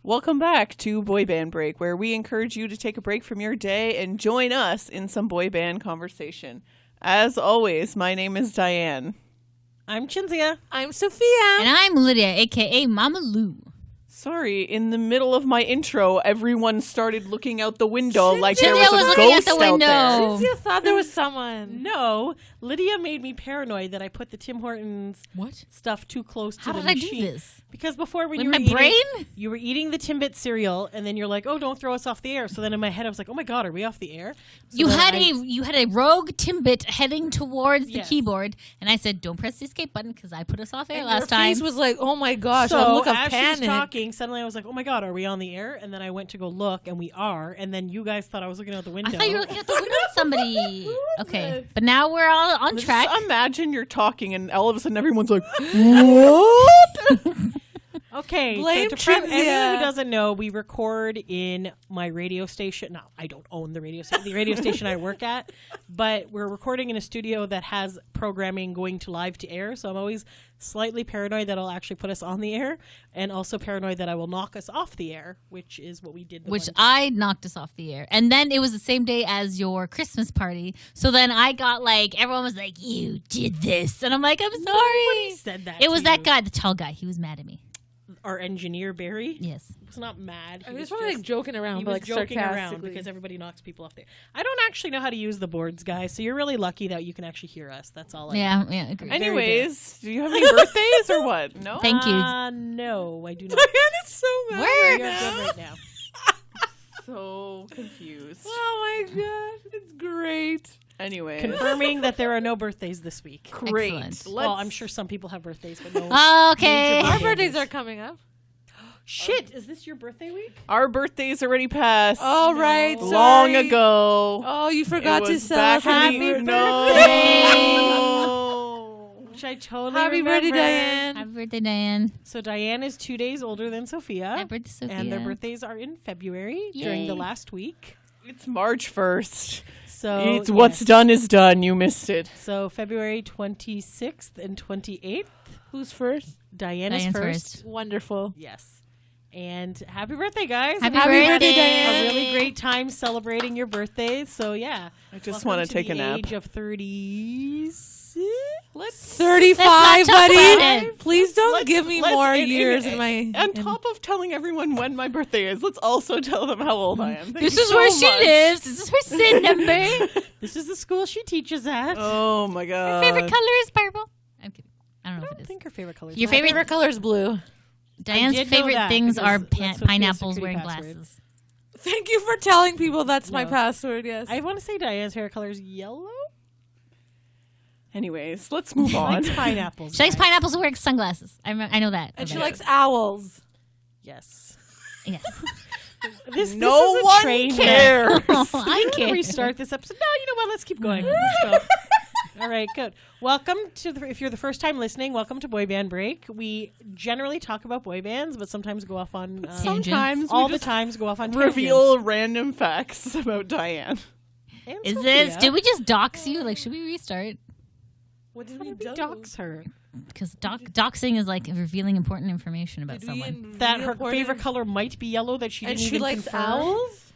Welcome back to Boy Band Break, where we encourage you to take a break from your day and join us in some boy band conversation. As always, my name is Diane. I'm Chinzia. I'm Sophia. And I'm Lydia, a.k.a. Mama Lou. Sorry, in the middle of my intro, everyone started looking out the window like there Cynthia was a was ghost looking at the out window. there. Cynthia thought there was someone. No, Lydia made me paranoid that I put the Tim Hortons stuff too close to How the did I machine. do this? Because before when With you were my eating, brain? you were eating the Timbit cereal, and then you're like, "Oh, don't throw us off the air." So then in my head, I was like, "Oh my God, are we off the air?" So You then had a rogue Timbit heading towards the Yes. keyboard, and I said, "Don't press the escape button because I put us off air And last your time." face was like, oh my gosh, So a look of as she was panic. talking, suddenly I was like, "Oh my God, are we on the air?" And then I went to go look, and we are. And then you guys thought I was looking out the window. I thought you were looking at the window at somebody. Okay, but now we're all on track. Just imagine you're talking and all of a sudden everyone's like, what? Okay, Blame so to anyone Chinzia. who doesn't know, we record in my radio station. No, I don't own the radio station. The radio station I work at, but we're recording in a studio that has programming going to live to air. So I'm always slightly paranoid that I'll actually put us on the air, and also paranoid that I will knock us off the air, which is what we did. Which I knocked us off the air. And then it was the same day as your Christmas party. So then I got like, everyone was like, "You did this." And I'm like, "I'm sorry." Nobody said that. It was to that you. guy, the tall guy. He was mad at me. Our engineer Barry. Yes. Was not mad. I He just was want to like joking around, He but was like joking around sarcastically. because everybody knocks people off there. I don't actually know how to use the boards, guys. So you're really lucky that you can actually hear us. That's all. Yeah, agreed. Very Anyways, do you have any birthdays or what? No? Thank you. No, I do not. Diane is so mad Where? right You're now. good right now. So confused. Oh my god, it's great. Anyways. Confirming that there are no birthdays this week. Great. Excellent. Well, I'm sure some people have birthdays, but no. Okay. Major Our birthdays. birthdays are coming up. Shit, is this your birthday week? Our birthdays already passed. All right, long sorry. ago. Oh, you It forgot to was say back in happy the- birthday. No. Which I totally Happy remember. birthday, Diane. Happy birthday, Diane. So Diane is 2 days older than Sophia. Happy birthday, Sophia. And their birthdays are in February during the Yay. last week. It's March 1st. So It's what's yes. done is done. You missed it. So February 26th and 28th. Who's first? Diane is Diane's first. first. Wonderful. Yes. And happy birthday, guys. Happy birthday, birthday, Diane. A really great time celebrating your birthdays. So, yeah. I just Welcome want to take a nap. age of 36. Let's 35, Let's not talk buddy. about it. Please don't Let's- give me let's- more and- years and- in my. On in- top of telling everyone when my birthday is, let's also tell them how old I am. Thank This you is so where she much. lives. This is her SIN number. This is the school she teaches at. Oh my god. Favorite color is purple. I'm kidding. I don't know I if don't it is. think her favorite color is Your my black. favorite color is blue. Diane's did know favorite that things because are that's Sophia's pineapples security wearing password. glasses. Thank you for telling people that's my No. password. Yes. I want to say Diane's hair color is yellow. Anyways, let's move She on. likes pineapples. She likes guys. pineapples wearing sunglasses. I know that. and she Okay. likes owls. Yes. Yes. This No is a one train wreck. cares. I We're gonna care. restart this episode. No, you know what? Let's keep going. Let's go. All right, good. Welcome to if you're the first time listening, welcome to Boy Band Break. We generally talk about boy bands, but sometimes go off on Sometimes all we the just times go off on reveal random facts about Diane. tangents. Is And this? Sophia. Did we just dox you? Like, should we restart? What did How we did we do? dox her? Because doxing is like revealing important information about Did we someone. That reveal her important- favorite color might be yellow. That she and didn't she even likes confirm. owls.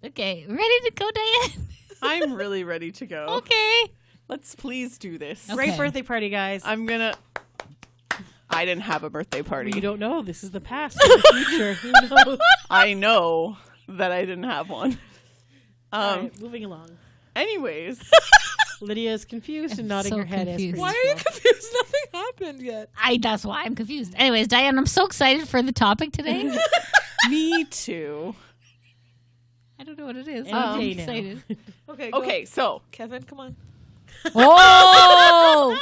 Okay, ready to go, Diane? I'm really ready to go. Okay. Let's please do this. Okay. Great birthday party, guys. I'm gonna. I didn't have a birthday party. You don't know. This is the past and the future. Who knows? I know that I didn't have one. All right, moving along. Anyways, Lydia is confused and nodding so her head confused. as Why per are you usual. confused? Nothing happened yet. That's why I'm confused. Anyways, Diane, I'm so excited for the topic today. me too. I don't know what it is. Any I'm day now. excited. Okay. Go. Okay, so Kevin, come on. Oh,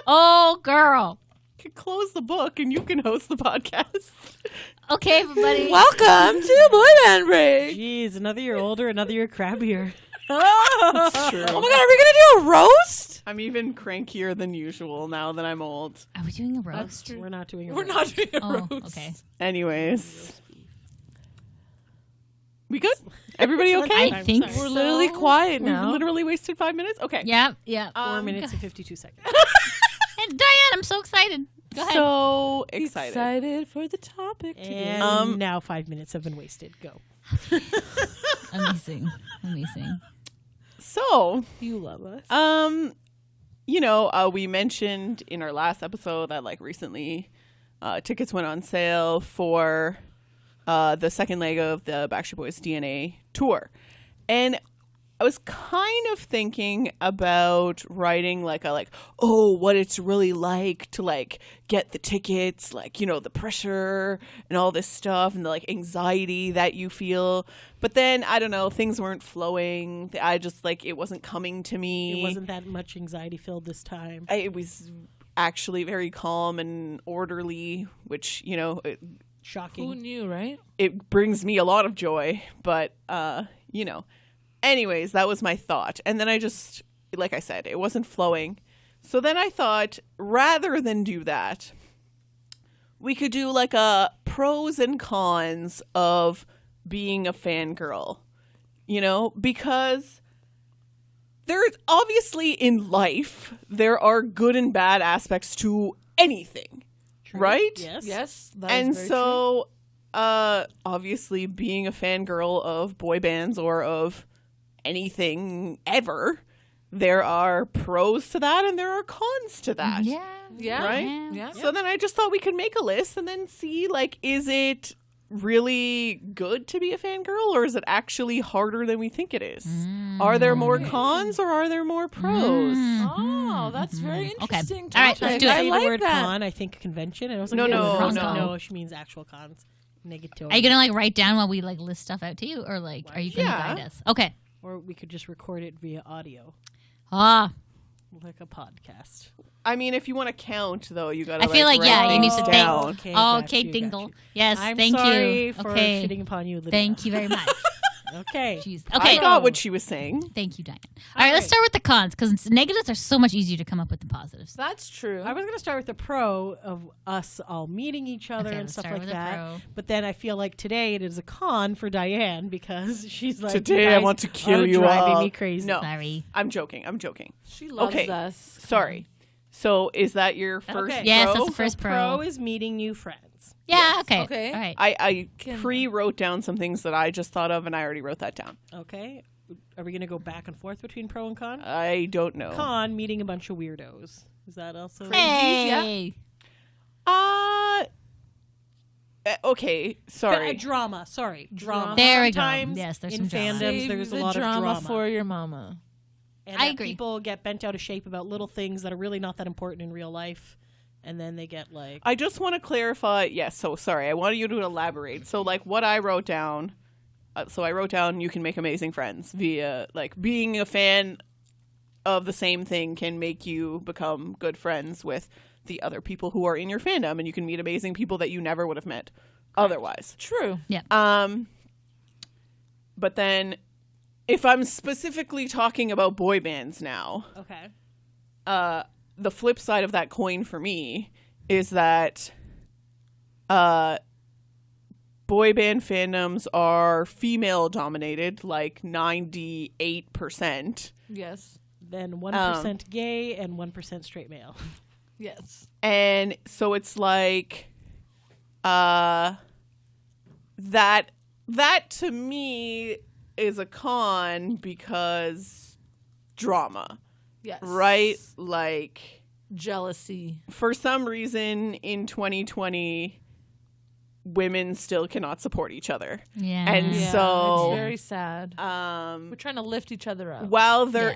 oh, girl. close the book and you can host the podcast. Okay, everybody. Welcome to Boy Band Break. Jeez, another year older, another year crabbier. That's true. Oh my god, are we gonna do a roast? I'm even crankier than usual now that I'm old. Are we doing a roast? We're not doing a We're roast. not doing a Oh, roast. okay. Anyways. We good? Everybody okay? I think sorry. We're so. literally quiet We've now. literally wasted 5 minutes? Okay. Yeah, yeah. 4 minutes and 52 seconds. And Diane, I'm so excited. Go ahead. So excited. Excited for the topic today. And now 5 minutes have been wasted. Go. Amazing. So, You love us. we mentioned in our last episode that like recently tickets went on sale for the second leg of the Backstreet Boys DNA tour. And I was kind of thinking about writing what it's really like to like get the tickets, like, the pressure and all this stuff and the like anxiety that you feel. But then, I don't know, things weren't flowing. I just it wasn't coming to me. It wasn't that much anxiety filled this time. It was actually very calm and orderly, which, Shocking. Who knew, right? it brings me a lot of joy. But, anyways, that was my thought. And then I just, like I said, it wasn't flowing. So then I thought, rather than do that, we could do like a pros and cons of being a fangirl, because there's obviously in life, there are good and bad aspects to anything, True. right? Yes. That And is very so, obviously being a fangirl of boy bands or of anything ever, there are pros to that and there are cons to that. Yeah. true. Yeah. Right? Yeah. So then I just thought we could make a list and then see, is it really good to be a fangirl or is it actually harder than we think it is? Are there more cons or are there more pros? Oh, that's very interesting. All right, let's topic. do it. I Say like the word that. con, I think convention. And I was like, No, no. no. She means actual cons. Negative. Are you gonna write down while we list stuff out to you, or are you gonna Yeah. guide us? Okay. Or we could just record it via audio, Ah, like a podcast. I mean, if you want to count, though, you got to I feel like write you need things to down. think. got Okay, you, Dingle. got you. Yes, I'm thank sorry you. for Okay, shitting upon you, Lydia. thank you very much. Okay. Jeez. I Okay, got what she was saying. thank you, Diane. All right, let's start with the cons because negatives are so much easier to come up with than positives. That's true. I was going to start with the pro of us all meeting each other Okay, and let's stuff start like with the that. pro. But then I feel like today it is a con for Diane because she's like, Today "You I guys want to kill are you driving all." me crazy. No. Sorry. I'm joking. She loves Okay. us. Sorry. So is that your first Okay. Yes, pro? that's the first Pro is meeting new friends. Yeah. Okay. Okay. All right. I Can- pre-wrote down some things that I just thought of, and I already wrote that down. Okay. Are we going to go back and forth between pro and con? I don't know. Con, meeting a bunch of weirdos. Is that also? Hey. Okay. Sorry. Drama. Sorry. Drama. There we go. Sometimes Yes, there's in some drama. fandoms, Save there's a the lot of drama. for your mama. And I that agree. people get bent out of shape about little things that are really not that important in real life. And then they get like, I just want to clarify. Yes. So sorry. I wanted you to elaborate. So what I wrote down. So I wrote down you can make amazing friends via being a fan of the same thing can make you become good friends with the other people who are in your fandom, and you can meet amazing people that you never would have met otherwise. True. But then if I'm specifically talking about boy bands now, okay. the flip side of that coin for me is that boy band fandoms are female dominated, 98%. Yes. Then 1% gay and 1% straight male. Yes. And so it's that to me is a con because drama, Yes. right? Jealousy. For some reason in 2020 women still cannot support each other. Yeah. And Yeah, so it's very sad. We're trying to lift each other up. while there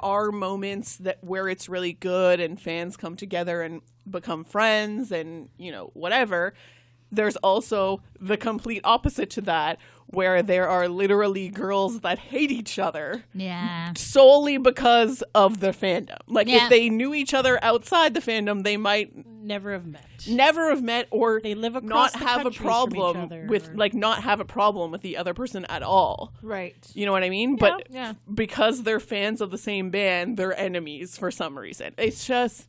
are moments where it's really good and fans come together and become friends and whatever, there's also the complete opposite to that where there are literally girls that hate each other Yeah. solely because of the fandom. Yeah. If they knew each other outside the fandom, they might Never have met. never have met or They live not across the have a countries from each problem other, with or- not have a problem with the other person at all. Right. You know what I mean? But Yeah. because they're fans of the same band, they're enemies for some reason. It's just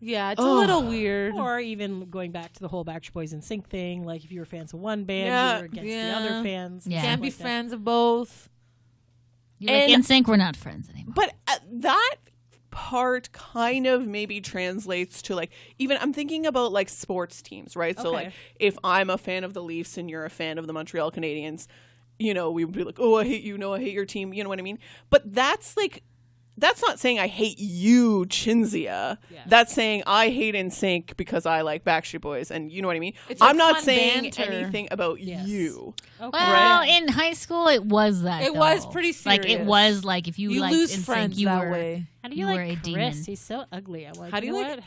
Yeah, it's a little weird. Or even going back to the whole Backstreet Boys and Sync thing, like if you were fans of one band, Yeah. you were against the Yeah. other fans. and Yeah. stuff Can't be like that. friends of both. You're like, And- in sync, we're not friends anymore. but that part kind of maybe translates to like, even I'm thinking about like sports teams, right? So like if I'm a fan of the Leafs and you're a fan of the Montreal Canadiens, you know, we would be like, oh, I hate you. No, I hate your team. You know what I mean? But that's like, that's not saying I hate you, Chinzia. Yeah. That's saying I hate NSYNC because I like Backstreet Boys, and you know what I mean? It's like I'm not saying banter. Anything about you. Okay. Well, in high school, it was that. It was pretty serious. Like, it was like if you liked lose NSYNC, friends you that were, way. How do you like Chris? He's so ugly. I'm like, how do you like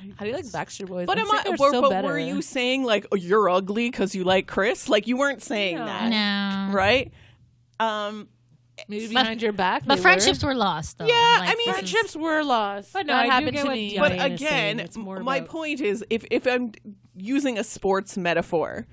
Backstreet Boys? But were you saying like, oh, you're ugly because you like Chris? Like, you weren't saying that. No. Right? Maybe behind your back. But friendships were lost, though. Yeah, like, I mean, friendships were lost. But no, that happened to me. But again, my point is, if I'm using a sports metaphor,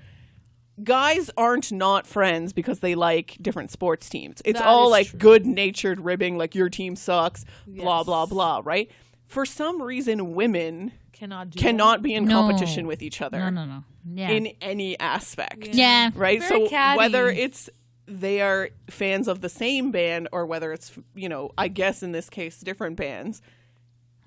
guys aren't not friends because they like different sports teams. It's all like good-natured ribbing, like your team sucks, blah, blah, blah, right? For some reason, women cannot be in competition with each other. No. Yeah. In any aspect. Yeah. Right? Very so catty. Whether it's they are fans of the same band or whether it's, you know, I guess in this case, different bands,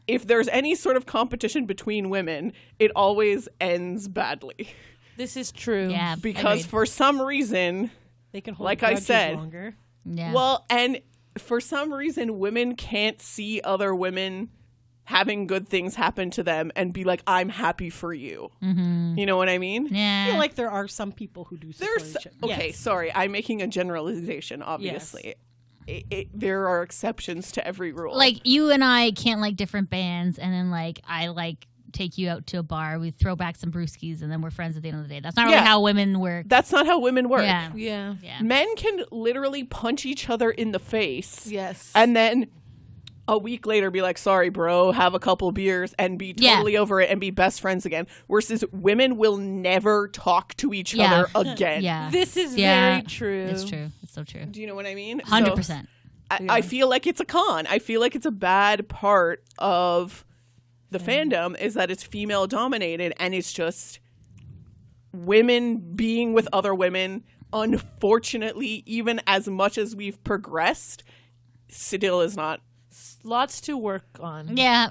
if there's any sort of competition between women, it always ends badly. This is true. Yeah. Because for some reason, they can hold like I said, longer. Yeah. Well, and for some reason, women can't see other women having good things happen to them and be like, I'm happy for you. Mm-hmm. You know what I mean? I feel like there are some people who do support each other. Okay, sorry. I'm making a generalization, obviously. Yes. There are exceptions to every rule. Like, you and I can't like different bands, and then like I like take you out to a bar, we throw back some brewskis, and then we're friends at the end of the day. That's not really how women work. That's not how women work. Yeah. Men can literally punch each other in the face. Yes. And then a week later be like, sorry, bro, have a couple beers and be totally over it and be best friends again. Versus women will never talk to each other again. Yeah. This is very true. It's true. It's so true. Do you know what I mean? 100%. So, I feel like it's a con. I feel like it's a bad part of the fandom is that it's female dominated and it's just women being with other women. Unfortunately, even as much as we've progressed, still is not. Lots to work on. Yeah.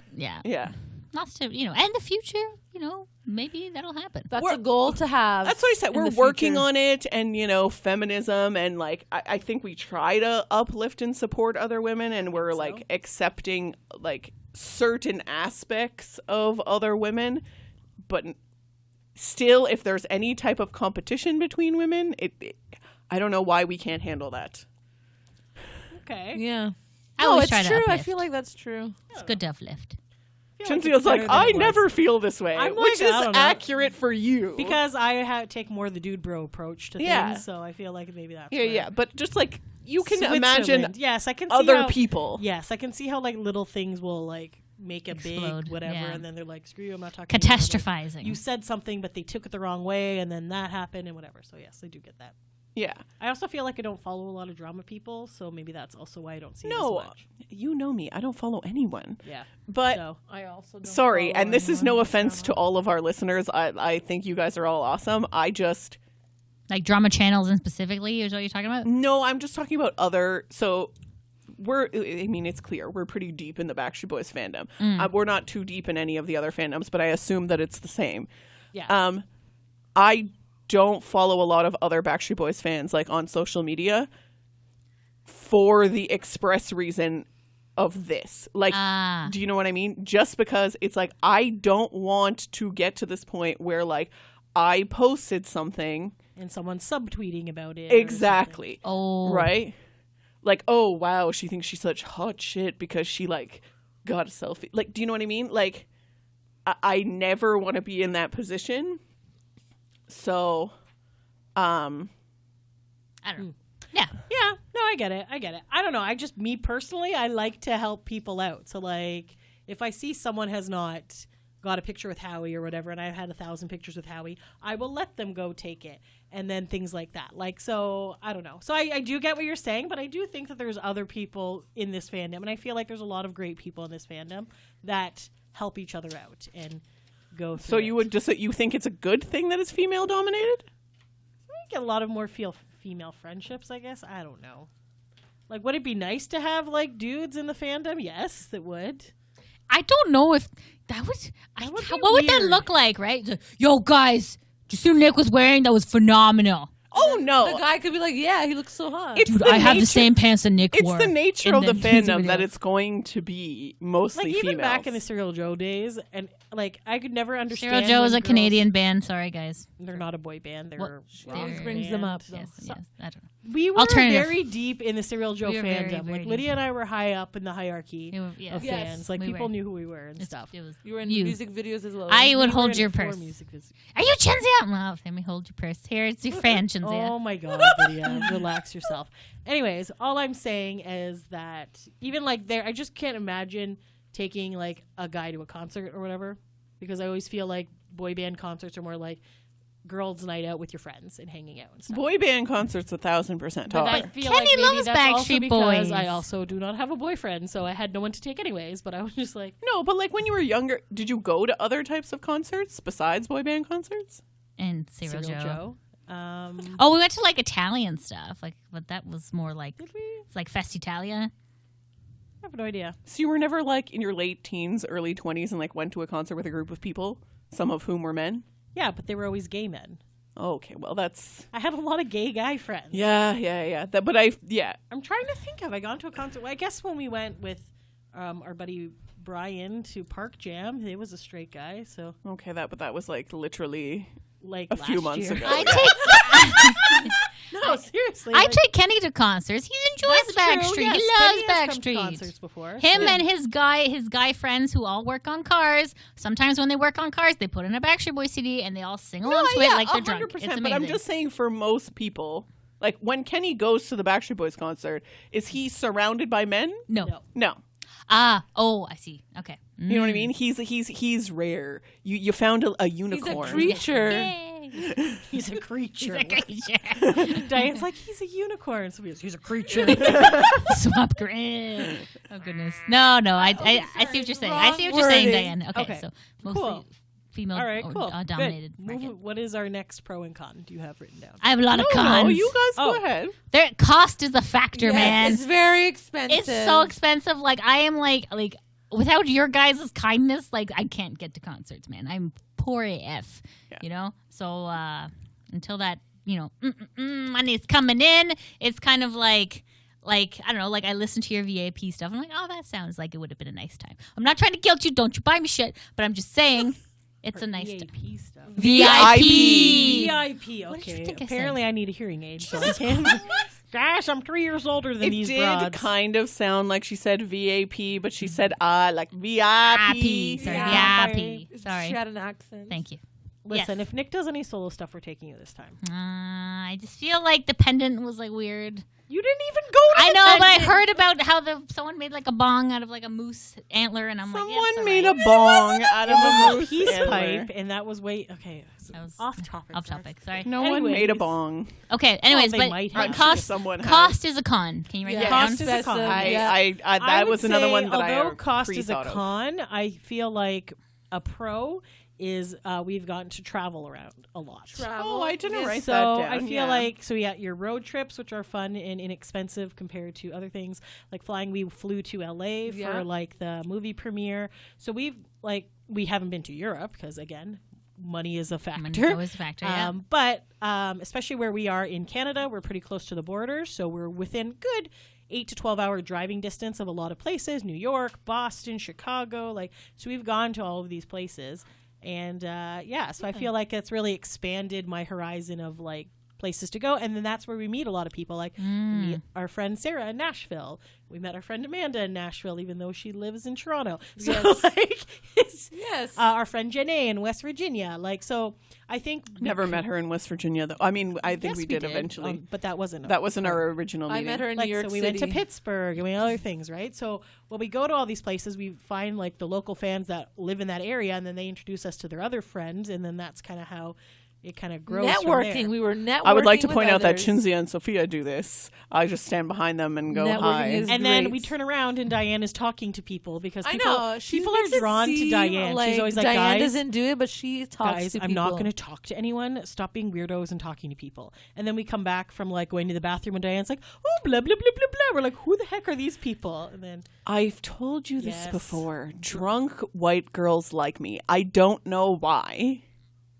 Lots to, you know, and the future, you know, maybe that'll happen. That's a goal to have. That's what I said. We're working on it, and, you know, feminism, and, like, I think we try to uplift and support other women, and we're, like, accepting, like, certain aspects of other women, but still, if there's any type of competition between women, I don't know why we can't handle that. Okay. Yeah. It's true. I feel like that's true. It's good to uplift. Chinzia's like, I never feel this way, which is accurate for you. Because I take more of the dude bro approach to things, so I feel like maybe that's but just like, you can imagine yes, I can see other people. Yes, I can see how like little things will like make a explode, big whatever, yeah. and then they're like, screw you, I'm not talking catastrophizing. Like, you said something, but they took it the wrong way, and then that happened, and whatever. So yes, I do get that. Yeah. I also feel like I don't follow a lot of drama people, so maybe that's also why I don't see it as much. You know me. I don't follow anyone. Yeah. But so, I also don't sorry, and this is no offense drama. to all of our listeners. I think you guys are all awesome. I just... Like drama channels and specifically is what you're talking about? No, I'm just talking about other... So... it's clear. We're pretty deep in the Backstreet Boys fandom. We're not too deep in any of the other fandoms, but I assume that it's the same. Yeah. I don't follow a lot of other Backstreet Boys fans like on social media for the express reason of this. Like, do you know what I mean? Just because it's like, I don't want to get to this point where like I posted something and someone's subtweeting about it. Exactly. Oh. Right? Like, oh, wow, she thinks she's such hot shit because she, like, got a selfie. Like, do you know what I mean? Like, I never want to be in that position. So, I don't know. Yeah. Yeah. No, I get it. I don't know. Me personally, I like to help people out. So, like, if I see someone has not got a picture with Howie or whatever, and I've had 1,000 pictures with Howie, I will let them go take it. And then things like that. Like, so, I don't know. So I do get what you're saying, but I do think that there's other people in this fandom. And I feel like there's a lot of great people in this fandom that help each other out and go through So you think it's a good thing that it's female dominated? I get a lot of more female friendships, I guess. I don't know. Like, would it be nice to have, like, dudes in the fandom? Yes, it would. I don't know if that would. would be what would that weird. look like, right? Like, yo, guys, did you see what Nick was wearing? That was phenomenal. Oh no! The guy could be like, yeah, he looks so hot. It's Dude, the I have the nature- same pants that Nick It's wore. the nature in of the music fandom video. that it's going to be mostly Like even females. back in the Serial Joe days, and like I could never understand. Serial Joe is when a girls- Canadian band. Sorry, guys. They're not a boy band. They're What? a always rock brings them band. up, though. Yes, yes. I don't know. We were Alternative. very deep in the Serial Joe We were very, fandom. very Like Lydia deep. and I were high up in the hierarchy It was- yeah. of Yes, fans. Like we people were. knew who we were and stuff. It was You were in you. music videos as well. I right? would We were hold in your it for purse. music vis- Are you Chinzia? Well, let me hold your purse. Here, it's your fan, Chinzia. Oh my god, Lydia, relax yourself. Anyways, all I'm saying is that even like there, I just can't imagine taking like a guy to a concert or whatever, because I always feel like boy band concerts are more like girls' night out with your friends and hanging out and stuff. Boy band concerts 1,000% But I taller. feel Kenny maybe loves that's also Backstreet because Boys. I also do not have a boyfriend, so I had no one to take anyways. But I was just like, No, but like when you were younger, did you go to other types of concerts besides boy band concerts? And Serial Serial Joe. Joe. Oh, we went to like Italian stuff, like, but that was more like Did we? it's like Fest Italia. I have no idea. So you were never like in your late teens, early 20s and like went to a concert with a group of people, some of whom were men? Yeah, but they were always gay men. Oh, okay, well that's I had a lot of gay guy friends. yeah. I'm trying to think. Have I gone to a concert? Well, I guess when we went with our buddy Brian to Park Jam, he was a straight guy. So Okay, that was like literally like a few last months year. ago. I take No, seriously. I like, take Kenny to concerts. He enjoys that's true, Backstreet. yes. He Kenny loves has come to Backstreet. concerts before. Him so- and his guy friends who all work on cars. Sometimes when they work on cars, they put in a Backstreet Boy CD and they all sing along to it like they're drunk. It's 100%, amazing. but I'm just saying for most people, like when Kenny goes to the Backstreet Boys concert, is he surrounded by men? no. No. No. Oh, I see. Okay. You know what I mean? He's rare. You found a He's unicorn. a creature. Yay. He's a creature. He's a creature. Diane's like, he's a unicorn. So he's a creature. Swap grin. Oh goodness. No. I see what you're saying. I see what you're saying, Diane. Okay. Okay. So mostly Cool. female All right, or, cool. dominated. Good. market. What is our next pro and con? Do you have written down? I have a lot of No, cons. you guys Oh. go ahead. Their cost is a factor, Yes, man. It's very expensive. It's so expensive. Like I am like without your guys' kindness, like I can't get to concerts, man. I'm poor AF. Yeah. You know? So until that, money's coming in, it's kind of like I don't know, like I listen to your VIP stuff. I'm like, oh, that sounds like it would have been a nice time. I'm not trying to guilt you, don't you buy me shit, but I'm just saying it's a nice time. EAP stuff. VIP. VIP. What did you Okay. think I said? Apparently, I need a hearing aid. So I can. Gosh, I'm 3 years older than It these did broads. kind of sound like she said VAP, but she said like VIP. Sorry, Yeah. VIP. Sorry. She had an accent. Thank you. Listen, Yes. if Nick does any solo stuff, we're taking you this time. I just feel like the pendant was like weird. You didn't even go to I the know, but I pendant. heard about how someone made like a bong out of like a moose antler, and I'm like, yeah, Someone it's made alright. a bong out of a moose peace antler. pipe, and that was okay. That was off topic. off sorry. topic. Sorry. No one made a Anyways. bong. Okay. Anyways, they but might have. cost Someone has. cost is a con. Can you write Yeah. that Cost down? is a con. Expensive. I I that would was another say, one that I although cost is a pre-thought of. con, I feel like a pro is we've gotten to travel around a lot. Travel. Oh, I didn't Yes. write So that down. I feel yeah. like your road trips, which are fun and inexpensive compared to other things like flying. We flew to LA Yeah. for like the movie premiere. So we haven't been to Europe because again, money is a factor. Money's always a factor. Yeah. But especially where we are in Canada, we're pretty close to the border, so we're within good 8 to 12 hour driving distance of a lot of places: New York, Boston, Chicago. So we've gone to all of these places, and so I feel like it's really expanded my horizon of like places to go. And then that's where we meet a lot of people. Like we meet our friend Sarah in Nashville. We met our friend Amanda in Nashville, even though she lives in Toronto. So Yes. it's Yes. our friend Janae in West Virginia. So I think Never met her in West Virginia, though. I mean, I think Yes, we did eventually. but that wasn't That wasn't our original I meeting. met her in like New York so we City. went to Pittsburgh and we had other things, right? So when we go to all these places, we find like the local fans that live in that area, and then they introduce us to their other friends, and then that's kind of how it kind of grows from networking. there. We were networking. I would like to with point out that others. Chinzia and Sophia do this. I just stand behind them and go Networking hi. is- And then great. we turn around and Diane is talking to people because I people, know she people makes are it drawn to seem Diane. She's always like, Diane guys, doesn't do it, but she talks guys, to people. I'm not going to talk to anyone. Stop being weirdos and talking to people. And then we come back from like going to the bathroom and Diane's like, oh, blah, blah, blah, blah, blah. We're like, who the heck are these people? And then I've told you this Yes. before. Drunk white girls like me. I don't know why.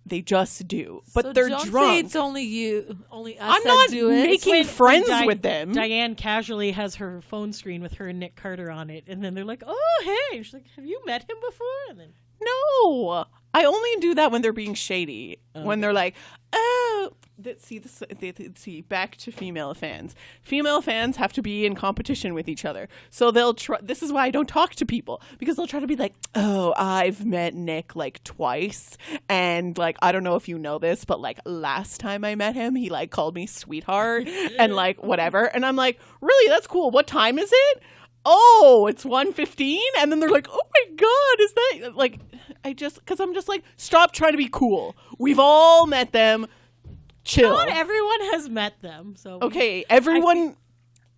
They just do. But So they're don't drunk. Say it's only you, only us I'm that not do it. making when friends Di- with them. Diane casually has her phone screen with her and Nick Carter on it. And then they're like, oh, hey. She's like, have you met him before? And then No, I only do that when they're being shady. When they're like, oh, see, back to female fans. Female fans have to be in competition with each other. So they'll try. This is why I don't talk to people, because they'll try to be like, oh, I've met Nick like twice. And like, I don't know if you know this, but like last time I met him, he like called me sweetheart and like whatever. And I'm like, really? That's cool. What time is it? Oh, it's 1:15, and then they're like, oh my god, is that like, because I'm just like, stop trying to be cool. We've all met them. Chill. not everyone has met them. So Okay, everyone.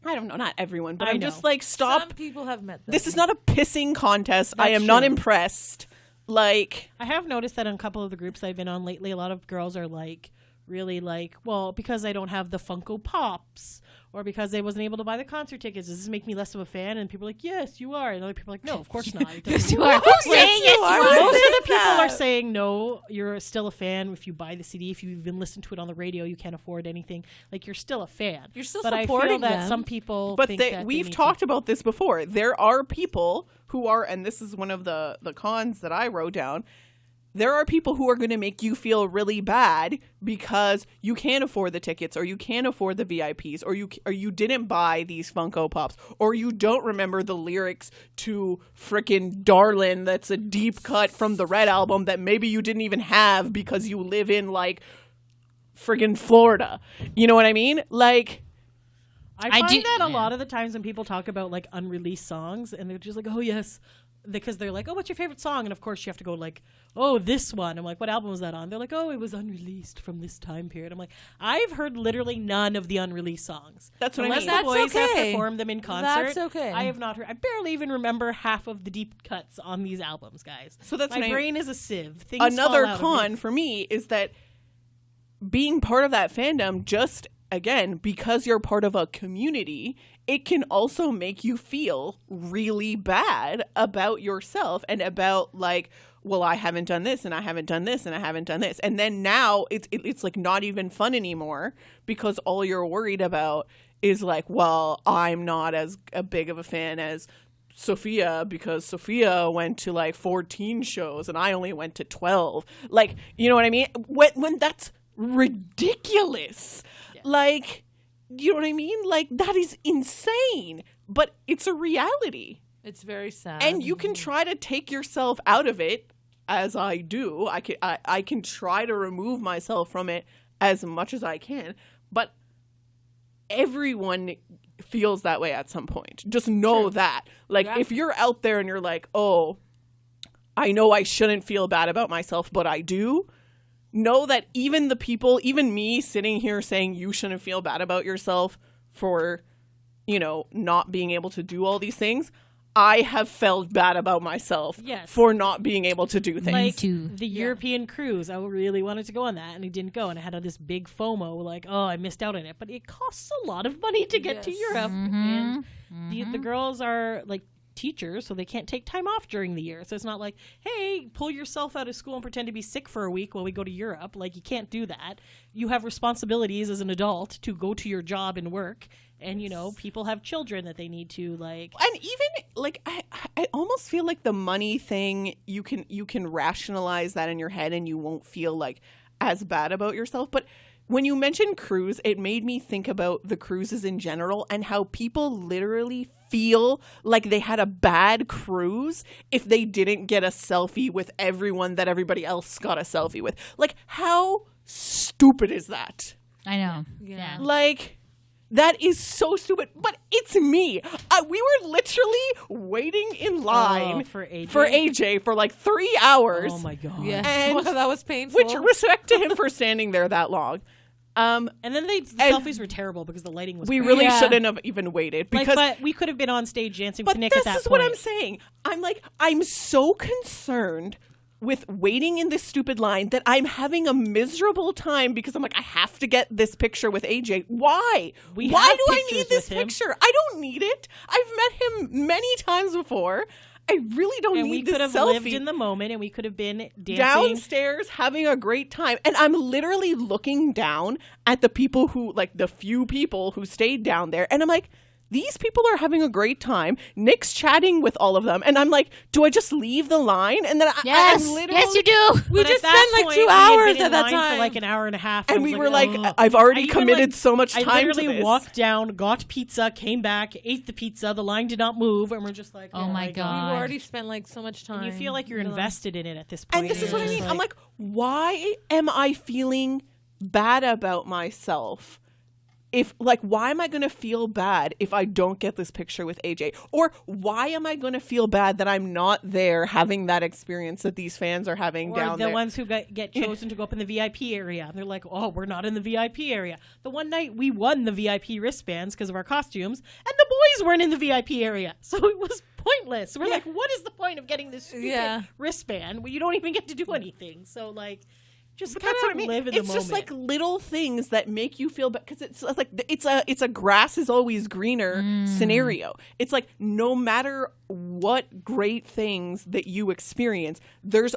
I don't know, not everyone, but I I'm know. just like, stop. Some people have met them. This is not a pissing contest. I That's am not true. impressed. Like, I have noticed that in a couple of the groups I've been on lately, a lot of girls are like, really like, well, because I don't have the Funko Pops, or because I wasn't able to buy the concert tickets, does this make me less of a fan? And people are like, yes, you are. And other people are like, no, of course not. It doesn't. You are. Who's saying yes, you are. are? Most of saying the people that. are saying no, you're still a fan if you buy the CD. If you even listen to it on the radio, you can't afford anything. Like, you're still a fan. You're still but I feel supporting that them. some people but think they, that they we've need to- talked about this before. There are people who are, and this is one of the cons that I wrote down. There are people who are going to make you feel really bad because you can't afford the tickets, or you can't afford the VIPs, or you didn't buy these Funko Pops, or you don't remember the lyrics to frickin' Darlin' that's a deep cut from the Red album that maybe you didn't even have because you live in like friggin' Florida. You know what I mean? Like, I I find do- that a yeah. lot of the times when people talk about like unreleased songs and they're just like, oh yes, because they're like, oh, what's your favorite song? And of course you have to go like, oh, this one. I'm like, what album was that on? They're like, oh, it was unreleased from this time period. I'm like, I've heard literally none of the unreleased songs. That's what I Unless mean. the That's boys have okay. performed them in concert. That's okay. I have not heard. I barely even remember half of the deep cuts on these albums, guys. So that's my what I- brain is a sieve. Things another fall out of con it. for me is that being part of that fandom, just again, because you're part of a community, it can also make you feel really bad about yourself and about like, well, I haven't done this and I haven't done this and I haven't done this. And then now it's like not even fun anymore because all you're worried about is like, well, I'm not as big of a fan as Sophia because Sophia went to like 14 shows and I only went to 12. Like, you know what I mean? When that's ridiculous. Like, you know what I mean? Like, that is insane, but it's a reality. It's very sad. And you can try to take yourself out of it, as I do. I can try to remove myself from it as much as I can, but everyone feels that way at some point. Just know that. Like, Yeah. if you're out there and you're like, oh, I know I shouldn't feel bad about myself, but I do, know that even the people, even me sitting here saying you shouldn't feel bad about yourself for, you know, not being able to do all these things, I have felt bad about myself Yes. for not being able to do things. Like too. the European cruise, I really wanted to go on that, and I didn't go, and I had this big FOMO, like, oh, I missed out on it. But it costs a lot of money to get to Yes. Europe, and the girls are like teachers, so they can't take time off during the year. So it's not like, hey, pull yourself out of school and pretend to be sick for a week while we go to Europe. Like, you can't do that. You have responsibilities as an adult to go to your job and work. And, you know, people have children that they need to, like... And even like I almost feel like the money thing, you can rationalize that in your head and you won't feel like as bad about yourself. But when you mentioned cruise, it made me think about the cruises in general and how people literally feel like they had a bad cruise if they didn't get a selfie with everyone that everybody else got a selfie with. Like, how stupid is that? I know. Yeah. Yeah. Like, That is so stupid. But it's me. We were literally waiting in line for AJ for like 3 hours. Oh my god. Yes. And that was painful. which respect to him for standing there that long. And then the selfies were terrible because the lighting was We crazy. really shouldn't have even waited because but we could have been on stage dancing but with Nick at that this is point. what I'm saying. I'm so concerned with waiting in this stupid line that I'm having a miserable time because I'm like, I have to get this picture with AJ. Why? We Why have do I pictures need this with him. picture? I don't need it. I've met him many times before. I really don't And we need this could have selfie. lived in the moment, and we could have been dancing Downstairs having a great time. And I'm literally looking down at the people who, like the few people who stayed down there. And I'm like, these people are having a great time. Nick's chatting with all of them. And I'm like, do I just leave the line? And then Yes, I'm literally... yes, you do. we But just at that spent like point, 2 we had hours been in at that line time. for like an hour and a half. And I was we were like, like, "Ugh." I've already I even, committed like, so much I time to literally this. walked down, got pizza, came back, ate the pizza. The line did not move, and we're just like, Oh my we God. already spent like so much time. And you feel like you're in the line. invested in it at this point. And this is you're what I just mean. I'm like, why am I feeling bad about myself? Why am I going to feel bad if I don't get this picture with AJ? Or why am I going to feel bad that I'm not there having that experience that these fans are having or down the there? ones who get chosen to go up in the VIP area. They're like, oh, we're not in the VIP area. The one night we won the VIP wristbands because of our costumes, and the boys weren't in the VIP area. So it was pointless. We're like, what is the point of getting this stupid wristband when you don't even get to do anything? So, like, just But kind that's what I of mean. live in the It's moment. just like little things that make you feel bad because it's like it's a grass is always greener scenario. It's like no matter what great things that you experience, there's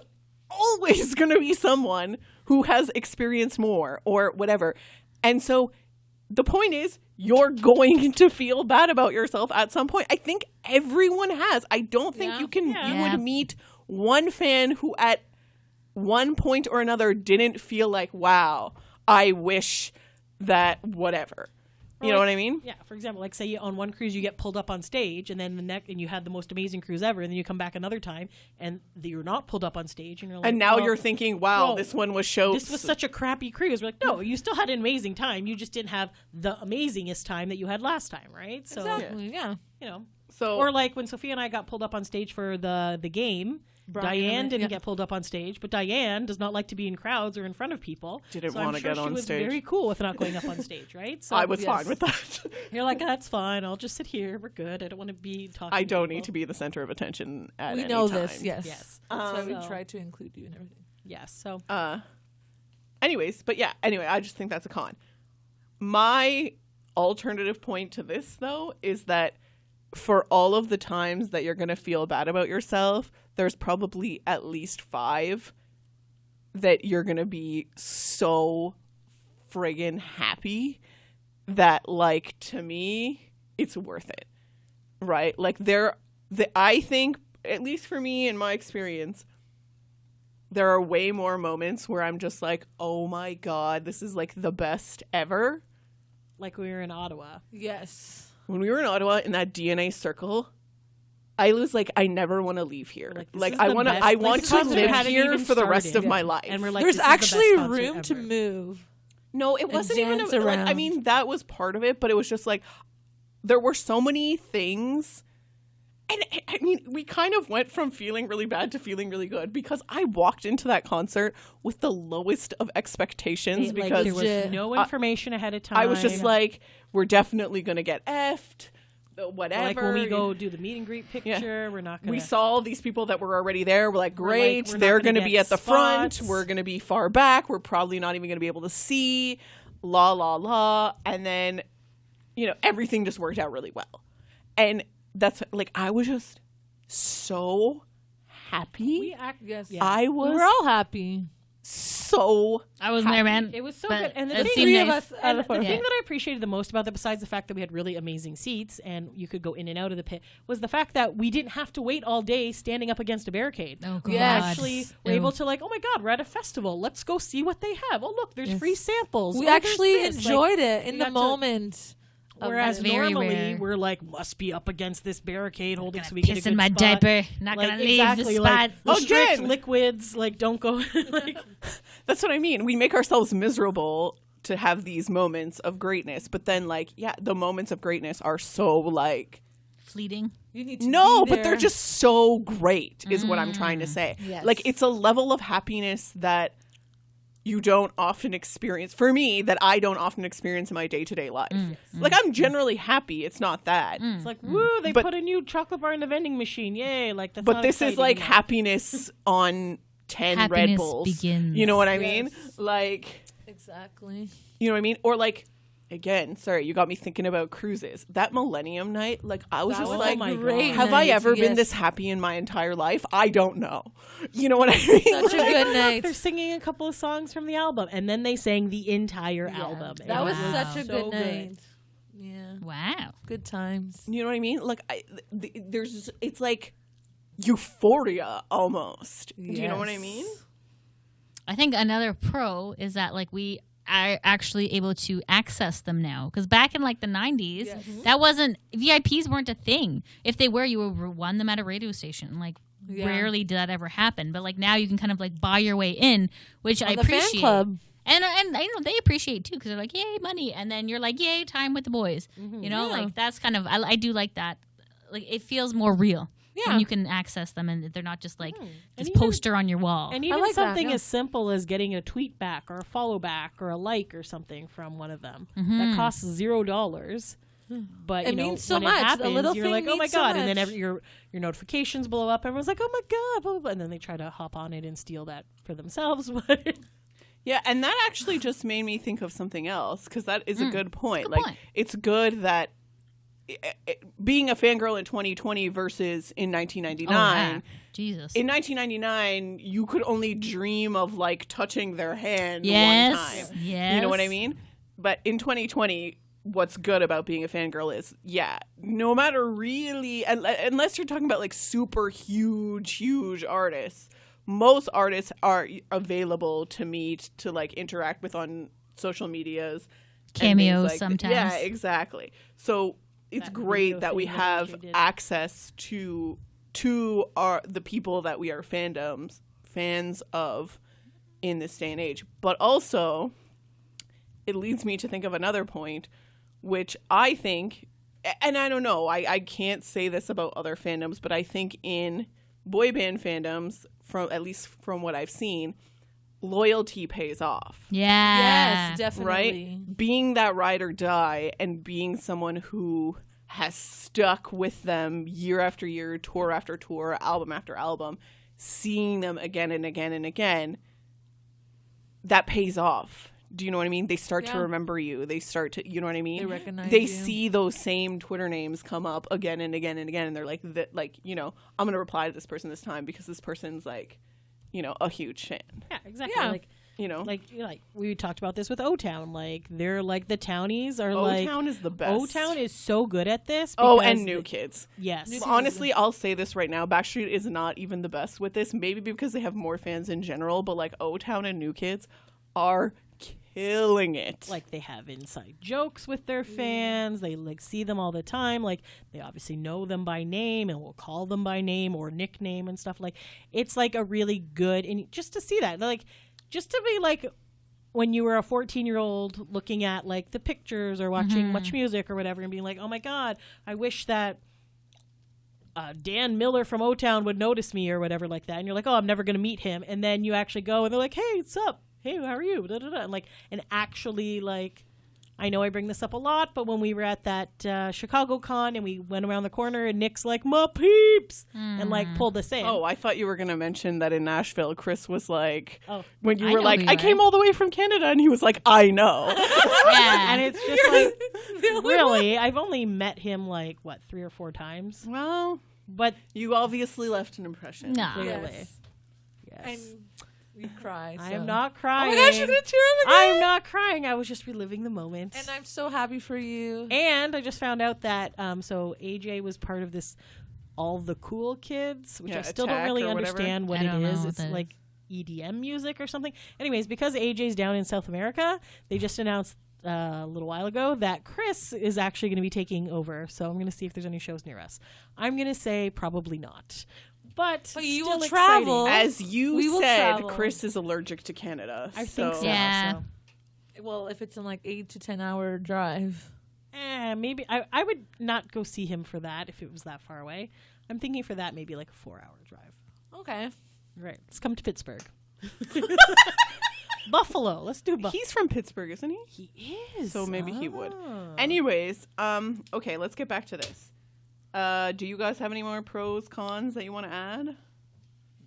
always going to be someone who has experienced more or whatever. And so the point is you're going to feel bad about yourself at some point. I think everyone has. I don't think you would meet one fan who at one point or another didn't feel like, wow, I wish that whatever. You know what I mean? Yeah. For example, like say on one cruise you get pulled up on stage, and then and you had the most amazing cruise ever, and then you come back another time and you're not pulled up on stage, and you're like, And now well, you're thinking, wow, well, this one was this was such a crappy cruise. We're like, no, you still had an amazing time. You just didn't have the amazingest time that you had last time, right? So Exactly. Yeah. you know, So or like when Sophia and I got pulled up on stage for the game. Diane didn't yeah. get pulled up on stage, but Diane does not like to be in crowds or in front of people. Didn't so I'm wanna sure get she on was stage. very cool with not going up on stage, right? So I was fine with that. You're like, that's fine. I'll just sit here. We're good. I don't want to be talking. I don't people. need to be the center of attention at We any know time. this. Yes. Yes. That's why we So- try to include you and everything. Yes. So Anyways, but yeah, anyway, I just think that's a con. My alternative point to this, though, is that for all of the times that you're going to feel bad about yourself, there's probably at least 5 that you're going to be so friggin' happy that, like, to me, it's worth it. Right? Like, I think, at least for me in my experience, there are way more moments where I'm just like, oh my God, this is like the best ever. like we were in Ottawa. Yes. When we were in Ottawa in that DNA circle, I was like, I never want to leave here. Like, this Like is I the want to, best- I like, want the to concert live hadn't here even for the rest of started. my life. And we're like, There's this is the actually best concert room to ever. move. No, it wasn't even. dance Like, I around. mean, that was part of it, but it was just like there were so many things. And I mean, we kind of went from feeling really bad to feeling really good because I walked into that concert with the lowest of expectations Like, because there was Legit. no information ahead of time. I was just like, we're definitely going to get effed, whatever. like when we go do the meet and greet picture, we're not going We to. saw all these people that were already there. We're like, We're like, great. we're not They're gonna going to be get at the front. spots. We're going to be far back. We're probably not even going to be able to see. La, la, la. And then, everything just worked out really well. And that's like, I was just so happy. Yes. Yeah. I We was were all happy. so I wasn't there, man. It was so But good. And the it thing, seemed Three of nice. us out and of the four. thing that I appreciated the most about that, besides the fact that we had really amazing seats and you could go in and out of the pit, was the fact that we didn't have to wait all day standing up against a barricade. Oh, We God. actually were Ew. able to like, oh my God, we're at a festival. Let's go see what they have. Oh look, there's Yes. free samples. We Oh, there's actually this. Like, enjoyed it in we the got to- moment. of Whereas it. Very normally rare. we're like, must be up against this barricade holding Gonna so we get a piss good in my spot. diaper. Not Like, gonna leave exactly, the like, spot. restrict Again. liquids, like don't go. Like, That's what I mean. We make ourselves miserable to have these moments of greatness, but then like, yeah, the moments of greatness are so like Fleeting. You need to no, be but they're there. just so great is what I'm trying to say. Yes. Like it's a level of happiness that you don't often experience, for me, that I don't often experience in my day-to-day life. Like I'm generally happy, it's not that. It's like, woo, they But- put a new chocolate bar in the vending machine. Yay. Like, that's But not this is exciting like enough. happiness on 10 Red Happiness Bulls. begins. You know what I mean? Yes. Like, Exactly. you know what I mean? Or like, again, sorry, you got me thinking about cruises. That Millennium night, like I was That just was like, a my great God. have I night, ever been yes. this happy in my entire life? I don't know. You know what I mean? Such a good night. They're singing a couple of songs from the album, and then they sang the entire Yeah, album. That was Wow. such a so good night. Yeah. Wow. Good times. You know what I mean? Like, there's, it's like euphoria almost. Do you know what I Yes. mean? I think another pro is that like we are actually able to access them now, because back in like the 90s, Yes. that wasn't, VIPs weren't a thing. If they were, you would won them at a radio station. Like Yeah. rarely did that ever happen. But like now you can kind of like buy your way in, which I On the fan appreciate. club. And you know they appreciate too, because they're like, yay money, and then you're like, yay time with the boys. You know, Yeah. like that's kind of I do like that. Like it feels more real Yeah. when you can access them, and they're not just like And this even- poster on your wall. And even like that, something yeah. as simple as getting a tweet back or a follow back or a like or something from one of them Mm-hmm. that costs $0. But It you know, means so when much. it The happens, little you're thing like, oh my means so god! And then much. your notifications blow up. Everyone's like, oh my god! Blah, blah, blah. And then they try to hop on it and steal that for themselves. But Yeah, and that actually just made me think of something else, because that is a good point. Good Like, point. it's good that being a fangirl in 2020 versus in Oh, 1999. yeah. Jesus. In 1999, you could only dream of like touching their hand Yes. one time. Yes. You know what I mean? But in 2020, what's good about being a fangirl is, yeah, no matter really, unless you're talking about like super huge artists, most artists are available to meet, to like interact with on social medias. and Cameos things like sometimes. Yeah, exactly. So it's That great video that we thing that have AJ did. access to the people that we are fans of in this day and age. But also, it leads me to think of another point, which I think, and I don't know, I can't say this about other fandoms, but I think in boy band fandoms, from at least from what I've seen, loyalty pays off. Yeah. Yes, definitely. Right? Being that ride or die, and being someone who has stuck with them year after year, tour after tour, album after album, seeing them again and again and again, that pays off. Do you know what I mean? They start to Yeah. remember you. They start to, you know what I mean? They recognize They you. see those same Twitter names come up again and again and again, and they're like, you know, I'm going to reply to this person this time because this person's like, you know, a huge fan. yeah, exactly. Yeah. You know, Like we talked about this with O-Town. Like they're like the townies are like O-Town is the best. O-Town is so good at this. Oh, because and New Kids. Yes. New Kids. Honestly, I'll say this right now. Backstreet is not even the best with this. Maybe because they have more fans in general, but like O-Town and New Kids are killing it. Like they have inside jokes with their fans. They like see them all the time. Like they obviously know them by name and will call them by name or nickname and stuff. Like it's like a really good, and just to see that, like just to be like when you were a 14-year-old looking at like the pictures or watching Much Music or whatever and being like, oh my god, I wish that Dan Miller from O-Town would notice me or whatever like that. And you're like, oh, I'm never going to meet him. And then you actually go and they're like, hey, what's up? Hey, how are you? Da, da, da. And actually, like, I know I bring this up a lot, but when we were at that Chicago Con and we went around the corner and Nick's like, my peeps, and like pulled us in. Oh, I thought you were going to mention that in Nashville, Chris was like, Oh. when you I were know like, who you I are. came all the way from Canada, and he was like, I know. Yeah. And it's just like, really, I've only met him like, what, 3 or 4 times? Well, But you obviously left an impression. No. clearly, Yes. yes. And we cry. I so. am not Oh crying. my gosh, you're gonna cheer him again. I'm not crying. I was just reliving the moment. And I'm so happy for you. And I just found out that so AJ was part of this All the Cool Kids, which Yeah, I still don't Attack really or whatever. understand what I it don't know is. what It's that like EDM music or something. Anyways, because AJ's down in South America, they just announced a little while ago that Chris is actually going to be taking over. So I'm going to see if there's any shows near us. I'm going to say probably not. But you still will exciting. travel. As We you will said, travel. Chris is allergic to Canada. I think so. Yeah. also. Well, if it's in like 8 to 10 hour drive. Maybe I would not go see him for that if it was that far away. I'm thinking for that maybe like a 4-hour drive. Okay. Right. Let's come to Pittsburgh. Buffalo. Let's do Buffalo. He's from Pittsburgh, isn't he? He is. So maybe he would. Ah. Anyways, okay, let's get back to this. Do you guys have any more pros, cons that you want to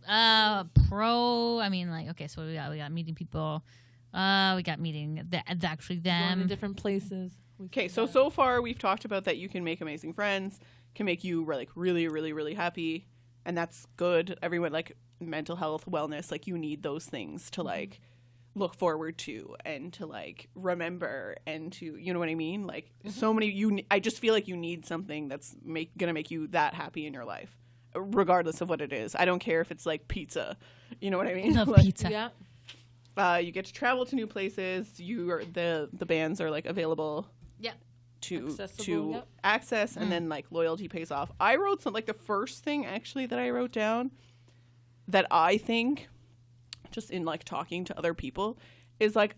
add? Pro. I mean, like, okay, so we got meeting people. We got meeting actually Going to them. different places. Okay, so far we've talked about that you can make amazing friends, can make you like really, really, really happy, and that's good. Everyone, like mental health, wellness, like you need those things to like look forward to and to like remember and to, you know what I mean? Like so many, I just feel like you need something that's gonna make you that happy in your life, regardless of what it is. I don't care if it's like pizza, you know what I mean? Love Like, pizza. Yeah. you get to travel to new places. The bands are like available Yeah. to Accessible, yep. access, and then like loyalty pays off. I wrote some, like the first thing actually that I wrote down that I think, just in like talking to other people, is like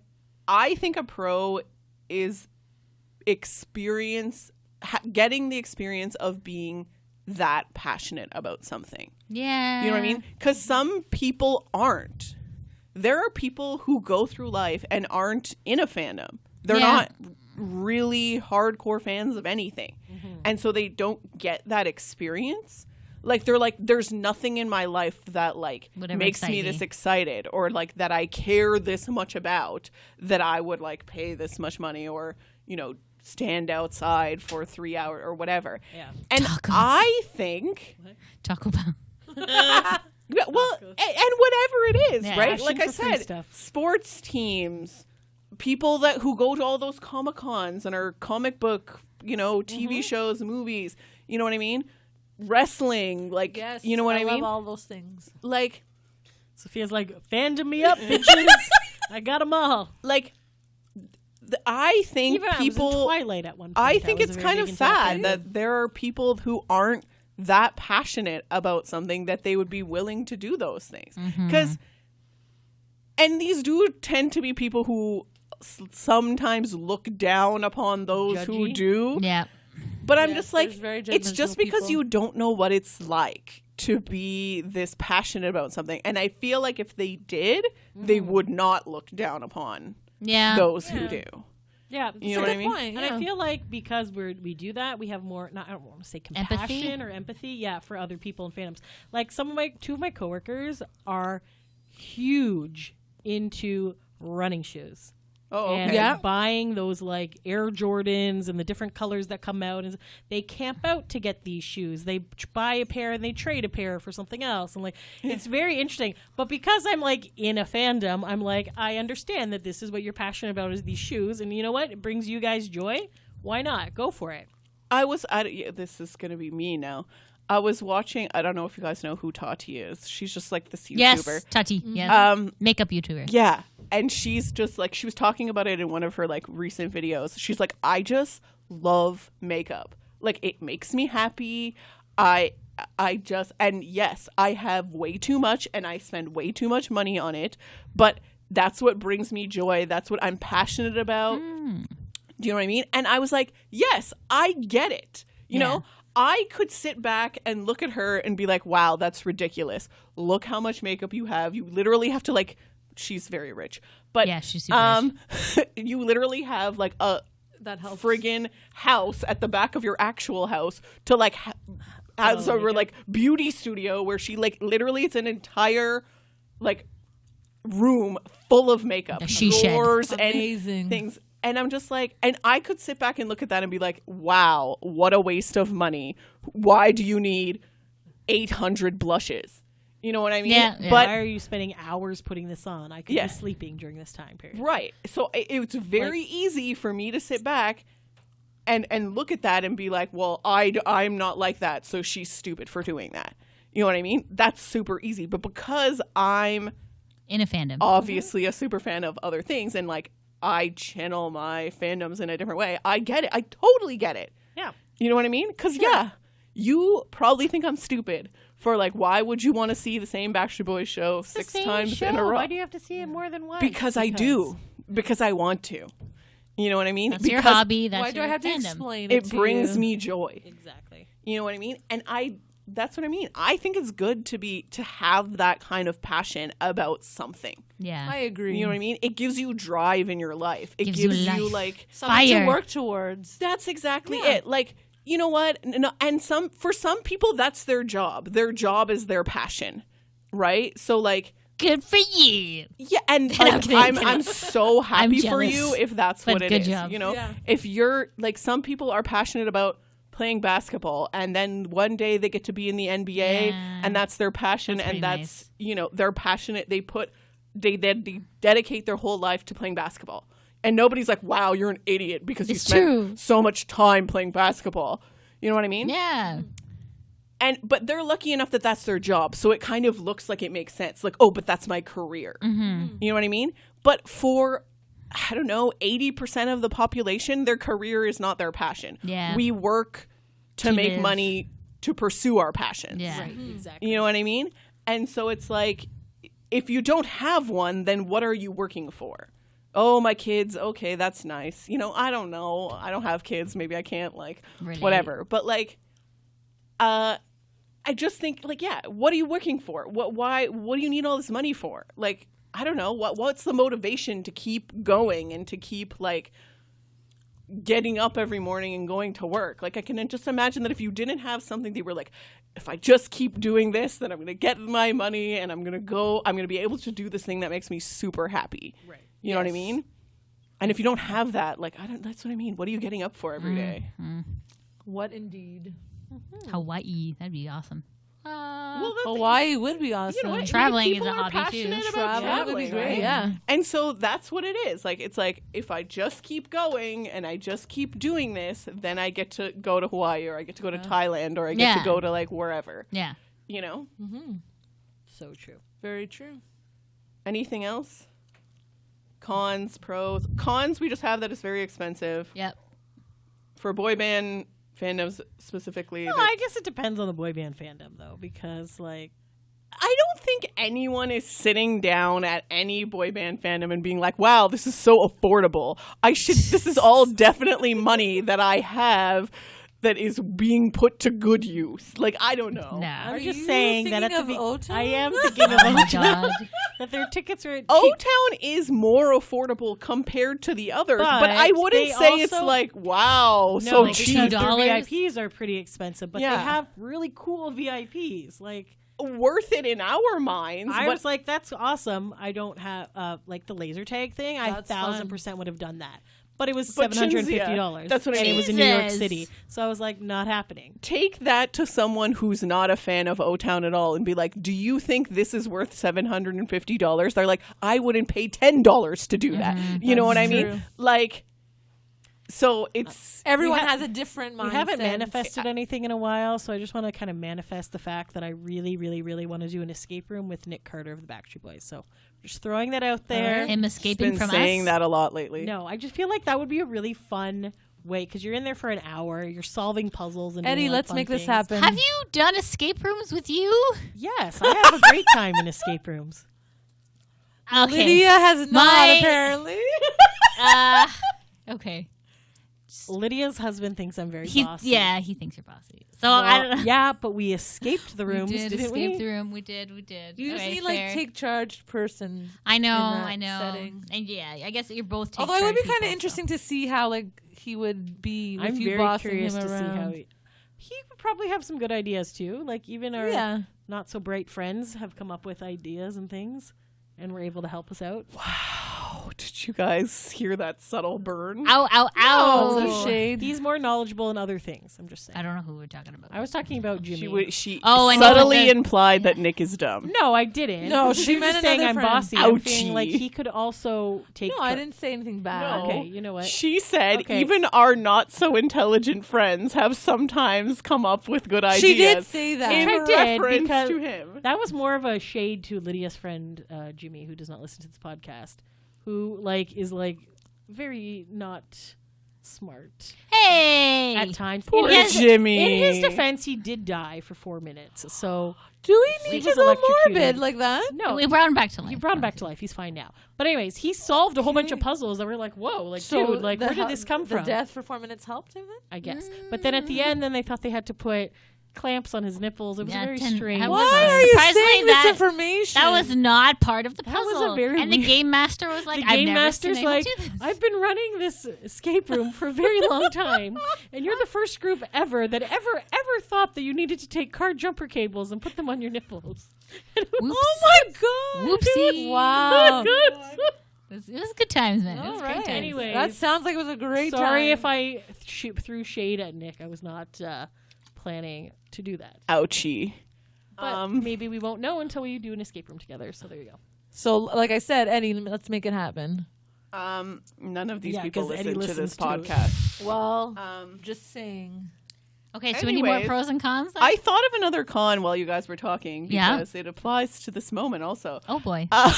I think a pro is getting the experience of being that passionate about something. Yeah. You know what I mean? Because some people aren't. There are people who go through life and aren't in a fandom. They're not really hardcore fans of anything. And so they don't get that experience. Like, they're like, there's nothing in my life that, like, Whatever makes me excite this me. excited, or, like, that I care this much about, that I would, like, pay this much money or, you know, stand outside for 3 hours or whatever. Yeah. And Tacos. I think... Taco Bell. Yeah, well, and whatever it is, Yeah. right? Passion Like I for free said, stuff. sports teams, people who go to all those Comic Cons and are comic book, you know, TV shows, movies, you know what I mean? Wrestling, like, Yes. you know what I love mean? all those things. Like, Sophia's like, fandom me up, bitches. I got them all. like, I think Even I was in people. Twilight at one point. I think was it's very kind big of into sad fandom. that there are people who aren't that passionate about something that they would be willing to do those things. Because, and these do tend to be people who sometimes look down upon those who Judgy? do. Yeah. But I'm Yes, just like, there's very it's just judgmental because people. you don't know what it's like to be this passionate about something. And I feel like if they did, they would not look down upon Yeah. those who do. Yeah, You know what I mean? Point, And I feel like because we do that, we have more. Not, I don't want to say compassion or empathy. Yeah, for other people in fandoms. Like two of my coworkers are huge into running shoes. Oh, And okay. Yeah. buying those like Air Jordans and the different colors that come out, and they camp out to get these shoes. They buy a pair and they trade a pair for something else, and like it's very interesting. But because I'm like in a fandom, I'm like, I understand that this is what you're passionate about is these shoes, and you know what? It brings you guys joy. Why not? Go for it. This is going to be me now. I was watching, I don't know if you guys know who Tati is. She's just like this YouTuber. Yes. Tati. Yes. Makeup YouTuber. Yeah. And she's just like, she was talking about it in one of her like recent videos. She's like, I just love makeup. Like, it makes me happy. And yes, I have way too much and I spend way too much money on it, but that's what brings me joy. That's what I'm passionate about. Do you know what I mean? And I was like, yes, I get it. You know, I could sit back and look at her and be like, wow, that's ridiculous. Look how much makeup you have. You literally have to like, she's very rich, but Yeah, she's super rich. you literally have like a that helps. friggin' house at the back of your actual house to like as a like beauty studio where she like literally it's an entire like room full of makeup, A she shed. drawers Amazing. and things. And I'm just like, and I could sit back and look at that and be like, wow, what a waste of money. Why do you need 800 blushes? You know what I mean? Yeah. But Why are you spending hours putting this on? I could Yeah. be sleeping during this time period. right. So it's very easy for me to sit back and look at that and be like, well, I'm not like that, so she's stupid for doing that. You know what I mean? That's super easy. But because I'm In a fandom. obviously a super fan of other things and like I channel my fandoms in a different way, I get it. I totally get it. Yeah. You know what I mean? Because, you probably think I'm stupid for like, why would you want to see the same Backstreet Boys show It's the 6 same times show. in a row? Why do you have to see it more than once? Because I do. because I want to. You know what I mean? That's your Because hobby. That's Why do your I have to fandom. explain it to brings you? me joy. Exactly. You know what I mean? And that's what I mean. I think it's good to have that kind of passion about something. Yeah. I agree. You know what I mean? It gives you drive in your life. It Gives gives you you life. like Something Fire. to work towards. that's exactly Yeah. it. Like, you know what? No, and for some people that's their job. Their job is their passion. Right? So like Good for you. yeah, and I'm like, kidding. I'm so happy for jealous. you if that's But what it good is. job. You know, Yeah. if you're like some people are passionate about playing basketball, and then one day they get to be in the NBA, Yeah. and that's their passion, That's and pretty that's nice. you know they're passionate. They dedicate their whole life to playing basketball, and nobody's like, "Wow, you're an idiot because you It's spent true. so much time playing basketball." You know what I mean? Yeah. But they're lucky enough that that's their job, so it kind of looks like it makes sense. Like, oh, but that's my career. Mm-hmm. You know what I mean? But for I don't know, 80% of the population, their career is not their passion. Yeah. We work to To make live. money to pursue our passions. Yeah. Right. Exactly. You know what I mean? And so it's like, if you don't have one, then what are you working for? Oh, my kids. Okay, that's nice. You know, I don't know. I don't have kids. Maybe I can't, like, Relate. whatever. But, like, I just think, like, yeah, what are you working for? What do you need all this money for? Like, I don't know. What's the motivation to keep going and to keep, like, getting up every morning and going to work? Like, I can just imagine that if you didn't have something that you were like, if I just keep doing this, then I'm going to get my money and I'm going to be able to do this thing that makes me super happy. Right. You know what I mean? And if you don't have that, like, that's what I mean. What are you getting up for every day? What indeed? Hawaii. That'd be awesome. Well, that's Hawaii would be awesome. You know what? Traveling People is a are hobby, too. passionate about Travel would traveling, be great. right? Yeah. And so that's what it is. Like, it's like, if I just keep going and I just keep doing this, then I get to go to Hawaii, or I get to go to Thailand, or I get Yeah. to go to, like, wherever. Yeah. You know? So true. Very true. Anything else? Cons, pros. Cons, we just have that it's very expensive. Yep. For boy band fandoms specifically. Well, that- I guess it depends on the boy band fandom, though, because like I don't think anyone is sitting down at any boy band fandom and being like, wow, this is so affordable. This is all definitely money that I have that is being put to good use. Like, I don't know. No. I'm Are just you saying that at thinking the of O-Town? I am thinking of Oh my O-Town. god. That their tickets are O-Town is more affordable compared to the others, but I But wouldn't they say it's also- like, wow, no, so like cheap. because their $2? VIPs are pretty expensive, but Yeah. they have really cool VIPs. Like Worth it in our minds. I but was like, that's awesome. I don't have like the laser tag thing. I That's 1,000% would have done that. But it was But $750. that's what I and mean. it was in New York Jesus. City. So I was like, not happening. take that to someone who's not a fan of O-Town at all and be like, do you think this is worth $750? They're like, I wouldn't pay $10 to do that. You know what I mean? true. Like, so it's Everyone We ha- has a different mindset. We haven't manifested anything in a while, so I just want to kind of manifest the fact that I really, really, really want to do an escape room with Nick Carter of the Backstreet Boys. So just throwing that out there. Him been escaping from saying us. that a lot lately. No, I just feel like that would be a really fun way because you're in there for an hour, you're solving puzzles and doing, Eddie, like, let's fun make this things. happen. Have you done escape rooms with you? Yes, I have a great time in escape rooms. Okay. Lydia has not, My- apparently. Okay. Lydia's husband thinks I'm very He, bossy. yeah, he thinks you're bossy. So Well, I don't know. yeah, but we escaped the rooms, we did didn't escape we? the room. We did. You Okay, usually fair. take charged person. I know. that I know. setting. And yeah, I guess you're both. Although it would be kind of of interesting to see how like he would be with I'm you very bossing curious him to around. see how he would probably have some good ideas too. Like even our Yeah. not so bright friends have come up with ideas and things, and were able to help us out. Oh, did you guys hear that subtle burn? Ow! Ow! Ow! So shade. He's more knowledgeable in other things. I'm just saying. I don't know who we're talking about. I was talking about Jimmy. She Oh, I know subtly the- implied that Nick is dumb. No, I didn't. No, She she was meant just saying another I'm friend. bossy. I'm saying Ouchie. like he could also take. No, I didn't say anything bad. No. Okay, you know what? She said Okay. even our not so intelligent friends have sometimes come up with good ideas. She did say that. in I did, reference because- to him. That was more of a shade to Lydia's friend Jimmy, who does not listen to this podcast, who like is like very not smart. Hey, Yay! at times. Poor In his- Jimmy. In his defense, he did die for 4 minutes. So Do we He need was to go electrocuted. morbid like that? no, We brought him back to life. he brought him back to life. He's fine now. But anyways, he solved a whole bunch of puzzles that were like, whoa, like dude, like where did this come The from? death for 4 minutes helped him then? I guess. But then at the end, then they thought they had to put clamps on his nipples. It was Yeah, very 10 strange. Why Why are you Surprisingly, saying this that- information? That was not part of the That was puzzle. a very and the weird- game master was like, The I've game never master's seen anyone like, do this. I've been running this escape room for a very long time, and you're the first group ever that ever thought that you needed to take car jumper cables and put them on your nipples. And it was- Whoops. Oh my god! Whoopsie. Wow. It was good times, man. It was All great right. times. Anyways, That sounds like it was a great Sorry time. if I threw shade at Nick. I was not planning to do that. Ouchie. But maybe we won't know until we do an escape room together. So there you go. So, like I said, Eddie, let's make it happen. None of these Yeah, people 'cause Eddie listen to this listens to it. podcast. Well, Um, just saying. Okay, so we need more Anyways, pros and cons then? I thought of another con while you guys were talking Yeah. because it applies to this moment also. Oh, boy. Uh,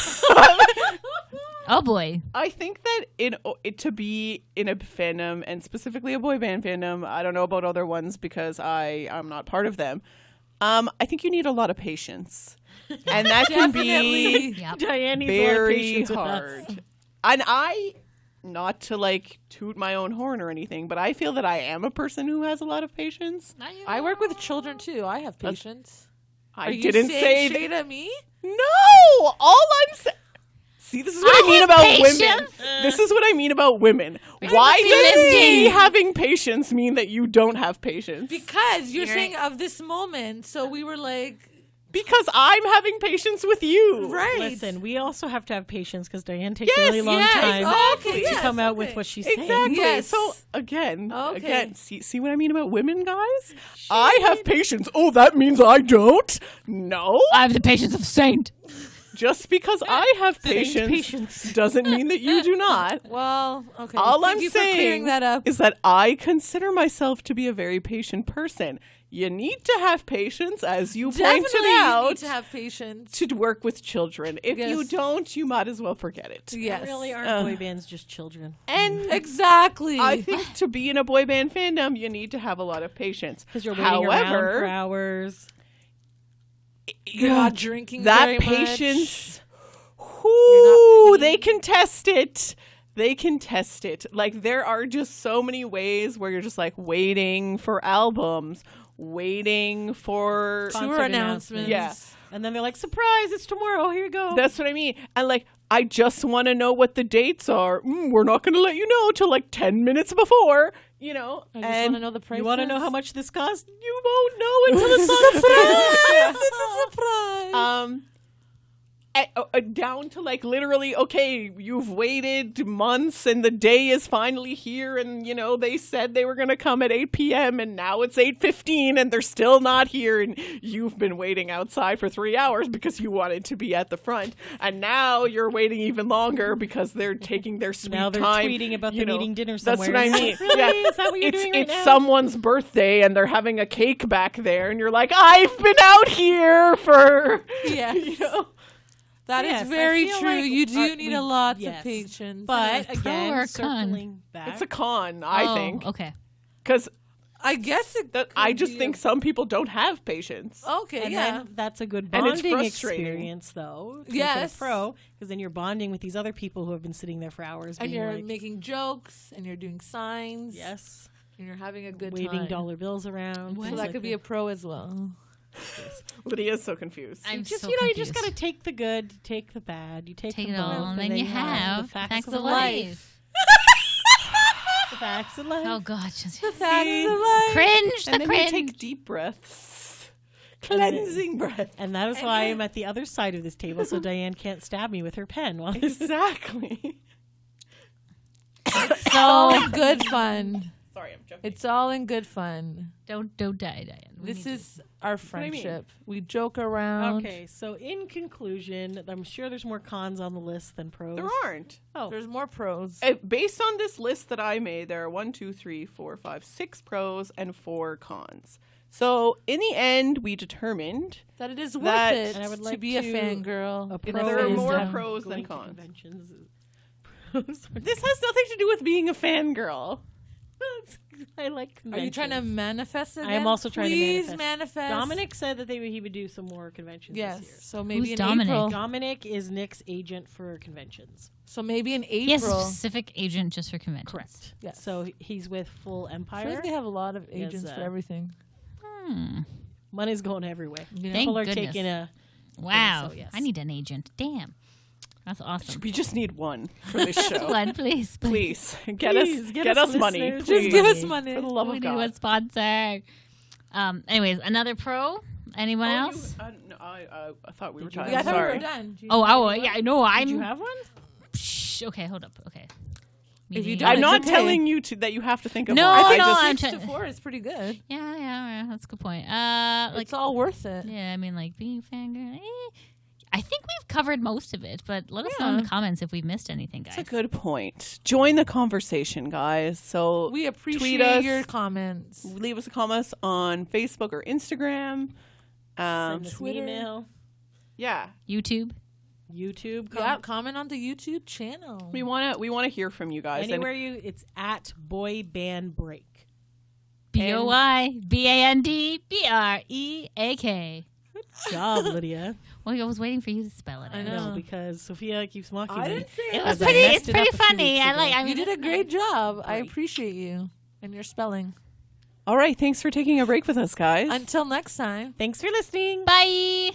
Oh, boy. I think that to be in a fandom, and specifically a boy band fandom, I don't know about other ones because I am not part of them. I think you need a lot of patience, and that can be Definitely. Yep. Diane needs a lot of very patience with us. hard. And I, not to like toot my own horn or anything, but I feel that I am a person who has a lot of patience. I work with children too. I have patience. I Are you didn't saying say shade at me? no. All I'm saying. See, this is what I mean have about patience. women. This is what I mean about women. Really Why must be does me lifting. having patience mean that you don't have patience? Because you're You're saying of this moment, so we were like, Because I'm having patience with you. right. Listen, we also have to have patience because Diane takes a Yes, really long yes, time okay, to yes, come out okay. with what she's Exactly. saying. Yes. So again, Okay. see what I mean about women, guys? I have patience. Oh, that means I don't? No. I have the patience of saint. Just because I have Saint patience doesn't mean that you do not. Well, okay. All Thank I'm you for clearing saying that up. is that I consider myself to be a very patient person. You need to have patience, as you Definitely pointed you out, need to have patience. to work with children. If you Yes. don't, you might as well forget it. Yes. Really aren't boy bands just children? And Exactly. I think to be in a boy band fandom, you need to have a lot of patience. Because you're waiting around for hours. You're not drinking that very patience. You're Whoo, not they can test it. They can test it. Like there are just so many ways where you're just like waiting for albums, waiting for much. Concert Tour announcements. Yeah. And then they're like, surprise, it's tomorrow. Here you go. That's what I mean. And like, I just want to know what the dates are. We're not going to let you know till like 10 minutes before, you know. I just and want to know the price. you want to know how much this costs? you won't know until it's on surprise. It's a surprise. Down to like literally, okay, you've waited months and the day is finally here, and you know they said they were going to come at 8 p.m. and now it's 8:15 and they're still not here, and you've been waiting outside for 3 hours because you wanted to be at the front, and now you're waiting even longer because they're taking their sweet Now they're time. tweeting about you them know. eating dinner That's somewhere. what I You're mean. like, really? Yeah. Is that what you're doing right it's now? someone's birthday and they're having a cake back there, and you're like, I've been out here for Yes. you know. That is Yes, I very feel true. like you do our- need we- a lot yes. of patience. But Pro or again, con? circling back. It's a con, I Oh, think, Okay. because I guess it I could just be think some people don't have patience. Okay, and yeah. then that's a good And it's bonding frustrating. experience, though. to make it Yes. a pro, because then you're bonding with these other people who have been sitting there for hours. And being you're like, making jokes, and you're doing signs. yes, And you're having a good waving time. dollar bills around. So things that like could be a pro as well. Lydia's so confused. I'm just so you confused. just gotta take the good, you take the bad, you take Take them it all, both, and then you have the facts, of of life. life. The facts of life. Oh, God. Just Facts of life. cringe. And The then cringe. you take deep breaths, cleansing breath. And that is why I'm at the other side of this table, so Diane can't stab me with her pen while this. Exactly. It's all in good fun. Sorry, I'm joking. It's all in good fun. Don't die, Diane. We This need is our do you mean? friendship. We joke around. Okay, so in conclusion, I'm sure there's more cons on the list than pros. There aren't. Oh, There's more pros. Based on this list that I made, there are 1, 2, 3, 4, 5, 6 pros and 4 cons. So in the end, we determined That it is worth That- it And I would to like be a to- fangirl. a there pro are is, more um, pros going than to cons. conventions. This has nothing to do with being a fangirl. I like Are conventions. you trying to manifest it? I am also trying to Please manifest. Dominic said that he would do some more conventions Yes. this year. So maybe Who's in Dominic? April. Dominic is Nick's agent for conventions. So maybe in He has a April. specific agent just for conventions. Correct. Yes. So he's with Full I feel Empire. like they have a lot of Yes, agents for everything. Money's going everywhere. Yeah. Thank People are goodness. taking a. Wow. So, yes. I need an agent. Damn. That's awesome. We just need one for this show. One, please. Please get Please, us get get us us money. listeners. Please. Just give us money. For the love We of need God. a sponsor. Anyways, another pro. Anyone else? No, I thought we were Did you talking. Yeah, I thought we Sorry. were done. Do you- Yeah, no, I'm. Did you have one? Psh, okay, hold up. Okay. If you Meaning- don't, I'm it's not okay. telling you that you have to think of No, one. I think no, just, I'm 6 to trying- 4 is pretty good. Yeah, that's a good point. It's all worth it. yeah, I mean, like being a fangirl. I think we've covered most of it, but let us know in the comments if we've missed anything, guys. That's a good point. Join the conversation, guys. So We tweet appreciate us, your comments. leave us a comment on Facebook or Instagram. Send us an Twitter. email. Yeah, YouTube. YouTube. Yeah, comment on the YouTube channel. we wanna hear from you guys. Anywhere it's at Boy Band Break. BOYBANDBREAK. Good job, Lydia. Well, I was waiting for you to spell it. I out. know. No, because Sophia keeps mocking I me. didn't say It it. was As I pretty. messed It's it pretty up a few funny. weeks I ago. like. I You mean, did a great job. I Great. appreciate you and your spelling. All right, thanks for taking a break with us, guys. Until next time. Thanks for listening. Bye.